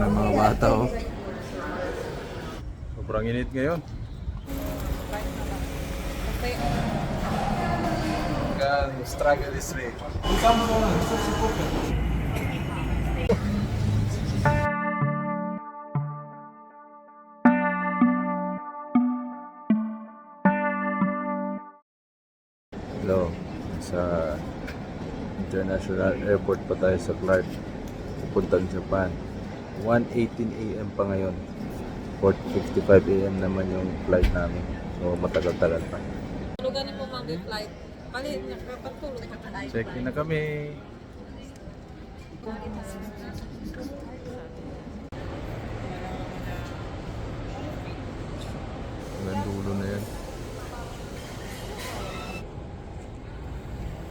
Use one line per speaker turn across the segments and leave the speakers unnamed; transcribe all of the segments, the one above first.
ng mga bata oh. Sobrang init ngayon. Struggle is real. Hello, sa International Airport pa tayo sa Clark, pupuntang Japan. 1:18 AM pa ngayon, 4:55 AM naman yung flight namin, so matagal-tagal pa.
Tulugan mo mang flight. Palit nakapatulog ka na.
Check in na kami. Hanggang dulo na yan.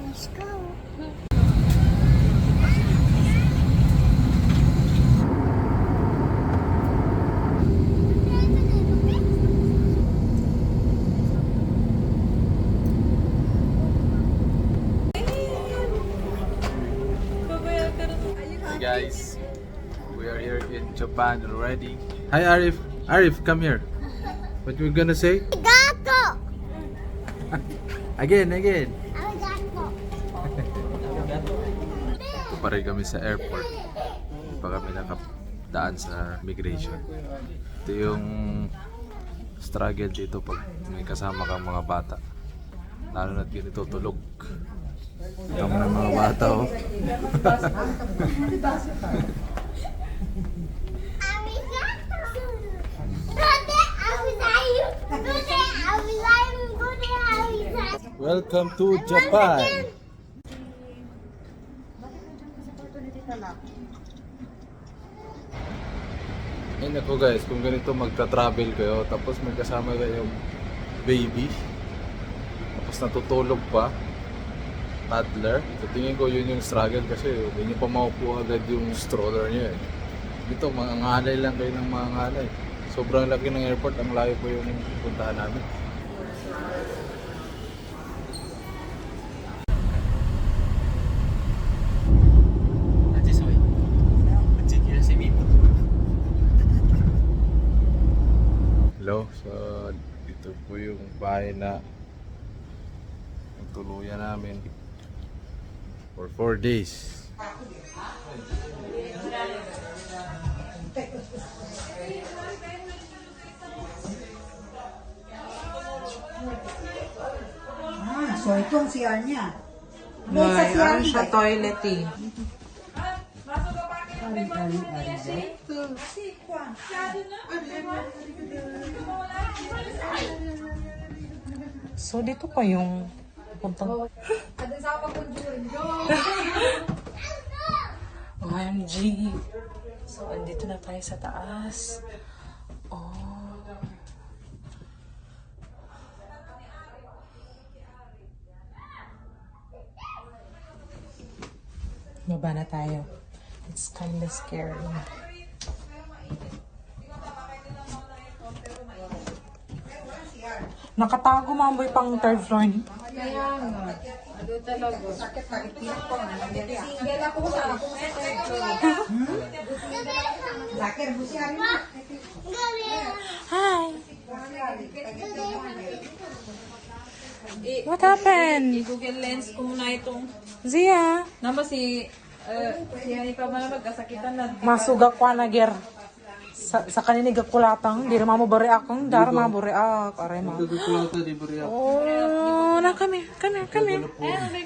Let's go.
Hey guys, we are here in Japan already. Hi Arif. Arif, come here. What you gonna say?
Gato.
Again.
Gato.
Ito pa rin kami sa airport. Hindi pa kami nakadaan sa migration. Ito yung struggle dito pag may kasama kang mga bata. Lalo na't ganito tulog. Kami ng mga bata oh. Welcome to Japan! Ayun ako guys, kung ganito magta-travel kayo tapos may kasama kayong baby tapos natutulog pa, toddler, so tingin ko yun yung struggle kasi hindi nyo pa maupo agad yung stroller nyo eh. Dito mga ngalay lang kayo ng mga ngalay. Sobrang laki ng airport, ang layo po yung puntahan namin. Hello, so dito po yung bahay na tuluyan namin for 4 days.
So ito ang CR niya. May sa
Ay,
CR
ano siya, toilet eh. So dito pa yung puntang OMG. So andito na tayo sa taas. Oh. Baba na tayo. It's kinda scary. Nakatago mamboy pang third floor ni.
Kaya nga. Ano talaga? Sakit na ipiyak ko nga. Single ako sa akong sa third floor. Lakir mo siya rin.
Hi. What happened?
I-Google Lens ko muna itong
Zia,
namba si Hani pa man magkasakitan na.
masuga kwa na ger. Sa kaninig kulatang, di mo bari akong dar mo bari ak, aray mo. Oh, na come here.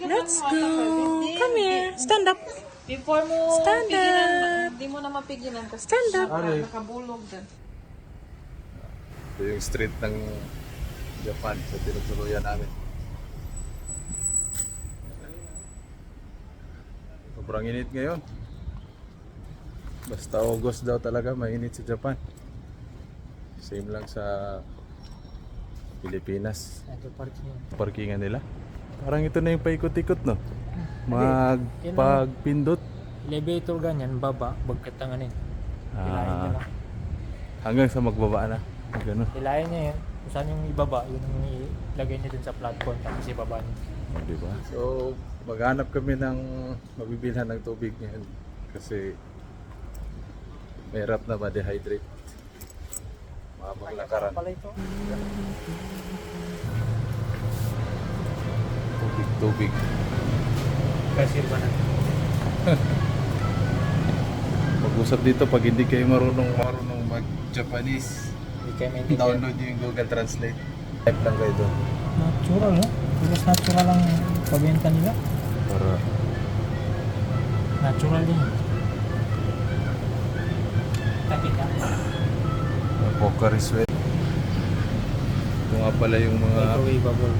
Let's go. Come here. Stand up.
Before mo
Stand
pigilan,
up.
di mo na mapigilan kasi
Stand up.
nakabulog din.
Ito yung street ng Japan sa tinutuluyan namin. Sobrang init ngayon. Basta August daw talaga mainit sa Japan. Same lang sa Pilipinas. Parkingan nila. Parang ito na yung paikot-ikot no. Magpagpindot.
Elevator ganyan, baba, bagkatangan eh. Hilahin niya lang.
Hanggang sa magbaba na. Ganun.
Hilahin niya yun. Kung saan yung ibaba, yun ang ilagay niya dun sa platform tapos ibaba niya.
Diba? So, maghanap kami ng mabibilhan ng tubig ngayon. Kasi Mahirap na ma-dehydrate. Mapaglakaran. Tubig.
Kasi ba na?
Pag-usap dito pag hindi kayo marunong mag-Japanese,
Hindi kayo maintindihan.
download nyo yung Google Translate. Type lang kayo doon.
Natural, no? Because natural ang pabenta nila.
Para
Natural din. Tapi ka.
Pocari Sweat. Ito nga pala yung mga
Microwavable.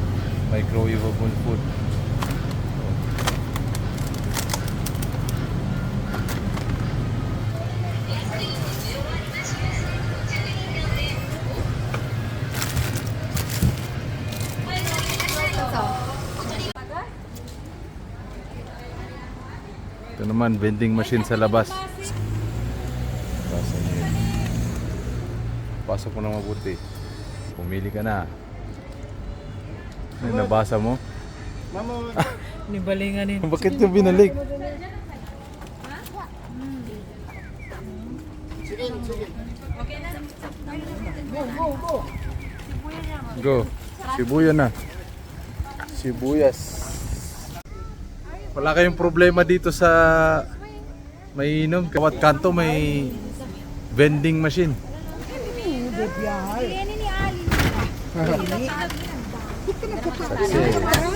microwavable food. Ito naman, vending machine sa labas. Basa niyo yun. Pasok mo na mabuti. Pumili ka na. Ano, nabasa mo?
Nibalinganin.
Bakit yung binalik? Go. Shibuya na. Sibuyas. Wala kayong problema dito sa mainom. Kawat kanto may vending machine. Success.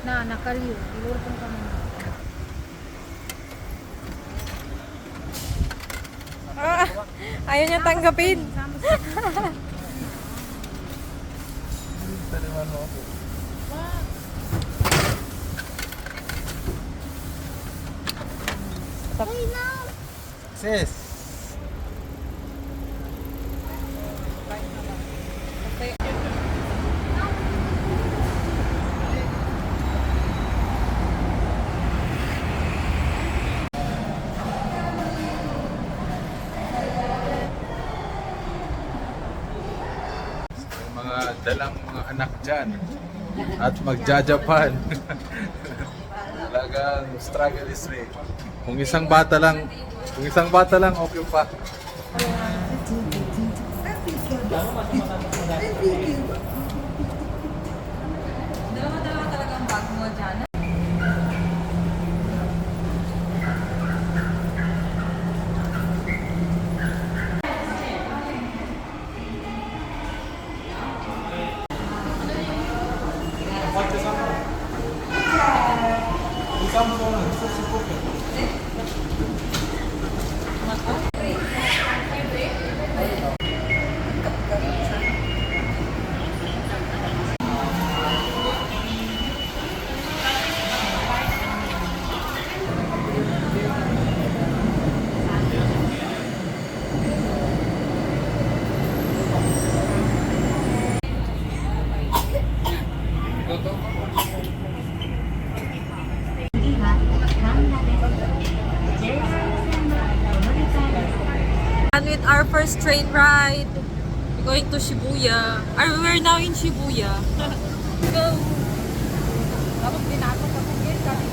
Na, nakaliw. Ilurong kami na.
Ayaw niya tanggapin.
Success. Mga dalang mga anak dyan at magja-Japan. Talagang struggle is real. Kung isang bata lang, okay pa.
Dalawa-dalawa talaga ang bag mo dyan. And with our first train ride, we're going to Shibuya. We're now in Shibuya. Go! Tapos binako sa kugit kami.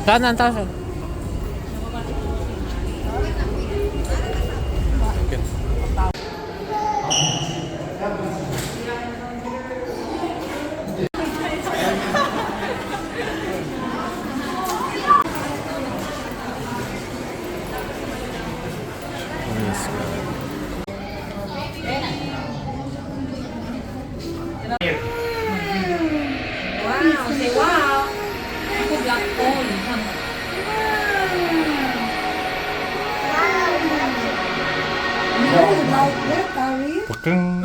Tanan, tanan.
Wow! Say wow! Ako black hole.
Pagkang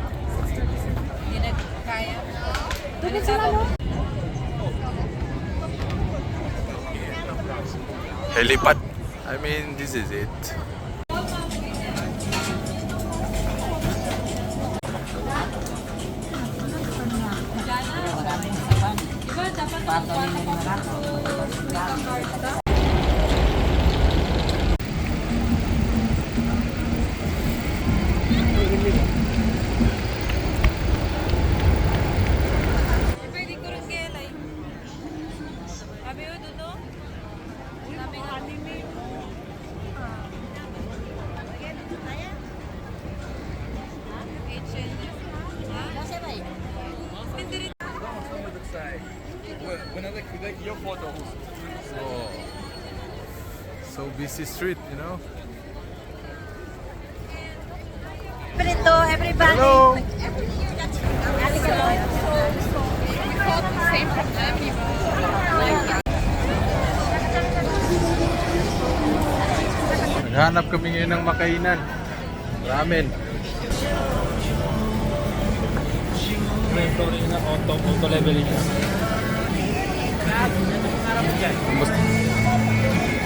Hindi na kaya.
Helipad. I mean, this is it.
Diba, dapat magpapasok. Pwede ko rin gelay. Sabi mo doon, no? Sabi nga, anime.
So busy street, you know.
Everybody.
Hello. Naghanap kami ngayon ng makainan. Ramen.
Auto level yun.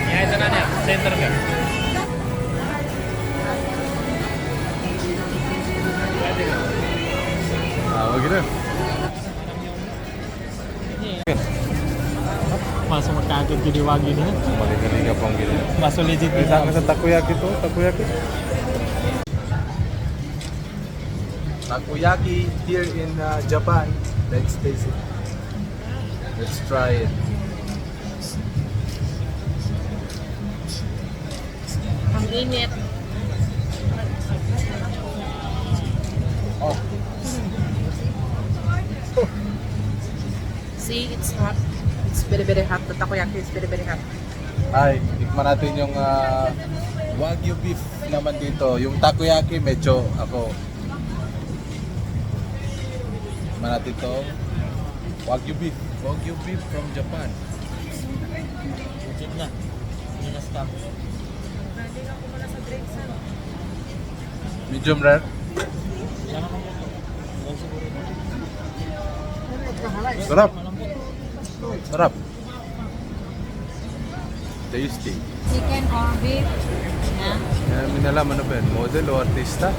Ya, ito na niya. Center ka.
Wag na.
Masuk magkagad giniwagi niya.
Malingalinga pang gila.
Masuk legit
May sa sa takoyaki to, takoyaki. Takoyaki here in Japan. Let's taste it. Let's try it.
Ang init.
Oh,
See, it's hot. It's very hot. The takoyaki is very hot.
ay, tikman natin yung Wagyu beef naman dito. Yung takoyaki medyo ako. Tikman natin to. Wagyu beef. Wagyu beef from Japan.
Legit na. Hindi na scam.
Medium rare.
Kailangan mo po. Huwag siguro.
Sarap. Sarap. Tasty.
Chicken or beef. Yeah.
Kaya minalaman na ba yan? Model o artista?